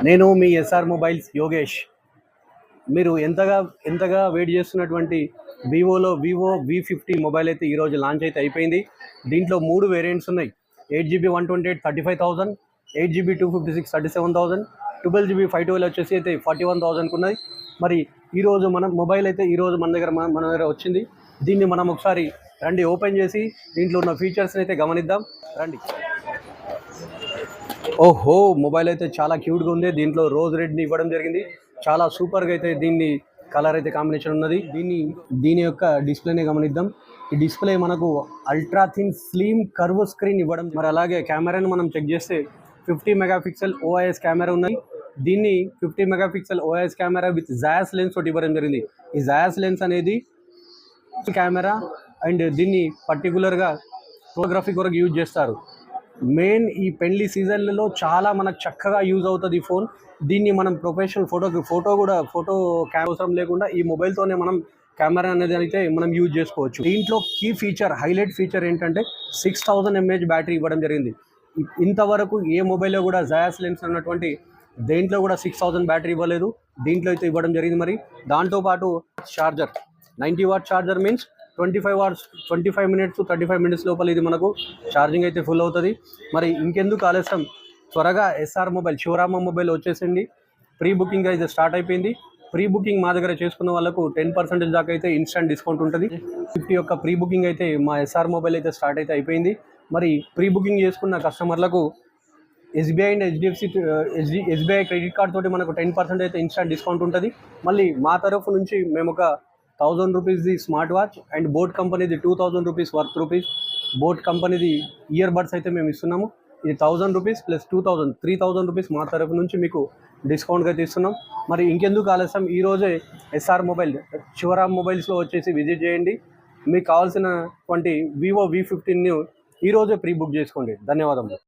నేను మీ SR mobiles Yogesh. మీరు ఎంతగా వెయిట్ చేస్తున్నటువంటి వివో V50 మొబైల్ అయితే ఈరోజు లాంచ్ అయితే అయిపోయింది. దీంట్లో 3 వేరియంట్స్ ఉన్నాయి. 8GB 128 35,000, 8GB 256 37,000, 12GB 512 వచ్చేసి అయితే 41,000కు ఉన్నది. మరి ఈరోజు మొబైల్ అయితే ఈరోజు మన దగ్గర వచ్చింది. దీన్ని మనం ఒకసారి రండి ఓపెన్ చేసి దీంట్లో ఉన్న ఫీచర్స్ని అయితే గమనిద్దాం రండి. ఓహో, మొబైల్ అయితే చాలా క్యూట్గా ఉంది. దీంట్లో రోజ్ రెడ్ని ఇవ్వడం జరిగింది. చాలా సూపర్గా అయితే దీన్ని కలర్ అయితే కాంబినేషన్ ఉన్నది. దీని యొక్క డిస్ప్లేనే గమనిద్దాం. ఈ డిస్ప్లే మనకు ultra thin slim curve screen ఇవ్వడం. మరి అలాగే కెమెరాను మనం చెక్ చేస్తే 50 మెగాపిక్సెల్ OIS కెమెరా ఉన్నది. దీన్ని 50 megapixel OIS camera with Joyce lens తోటి ఇవ్వడం జరిగింది. ఈ జాయస్ లెన్స్ అనేది కెమెరా అండ్ దీన్ని పర్టికులర్గా ఫోటోగ్రఫీ కొరకు యూజ్ చేస్తారు. మెయిన్ ఈ పెళ్లి సీజన్లలో చాలా మనకు చక్కగా యూజ్ అవుతుంది ఈ ఫోన్. దీన్ని మనం ప్రొఫెషనల్ ఫోటో క్యామ్ అవసరం లేకుండా ఈ మొబైల్తోనే మనం కెమెరా అనేది అయితే మనం యూజ్ చేసుకోవచ్చు. దీంట్లో కీ ఫీచర్ హైలైట్ ఫీచర్ ఏంటంటే 6000 mAh బ్యాటరీ ఇవ్వడం జరిగింది. ఇంతవరకు ఏ మొబైల్లో కూడా జాయస్ లెన్స్ ఉన్నటువంటి దేంట్లో కూడా 6000 బ్యాటరీ ఇవ్వలేదు. దీంట్లో అయితే ఇవ్వడం జరిగింది. మరి దాంతోపాటు charger 90 what charger means 25 minutes 35 minutes లోపల ఇది మనకు ఛార్జింగ్ అయితే ఫుల్ అవుతుంది. మరి ఇంకెందుకు ఆలస్యం, త్వరగా ఎస్ఆర్ మొబైల్ శివరామ మొబైల్ వచ్చేసింది. ప్రీ బుకింగ్ అయితే స్టార్ట్ అయిపోయింది. ప్రీ బుకింగ్ మా దగ్గర చేసుకున్న వాళ్ళకు 10% దాకా అయితే ఇన్స్టెంట్ డిస్కౌంట్ ఉంటుంది. 50 యొక్క ప్రీ బుకింగ్ అయితే మా ఎస్ఆర్ మొబైల్ అయితే స్టార్ట్ అయితే అయిపోయింది. మరి ప్రీ బుకింగ్ చేసుకున్న కస్టమర్లకు SBI and SBI credit card తోటి మనకు 10% అయితే ఇన్స్టెంట్ డిస్కౌంట్ ఉంటుంది. మళ్ళీ మా తరఫు నుంచి మేము ఒక 1000 రూపీస్ది స్మార్ట్ వాచ్ అండ్ బోట్ కంపెనీది 2000 రూపీస్ వర్త్ బోట్ కంపెనీది ఇయర్ బడ్స్ అయితే మేము ఇస్తున్నాము. ఇది 1000 రూపీస్ ప్లస్ 3000 రూపీస్ మా తరఫు నుంచి మీకు డిస్కౌంట్గా తీస్తున్నాం. మరి ఇంకెందుకు ఆలస్యం, ఈరోజే ఎస్ఆర్ మొబైల్ శివరామ్ మొబైల్స్లో వచ్చేసి విజిట్ చేయండి. మీకు కావాల్సినటువంటి వివో V15ని ఈరోజే ప్రీ బుక్ చేసుకోండి. ధన్యవాదములు.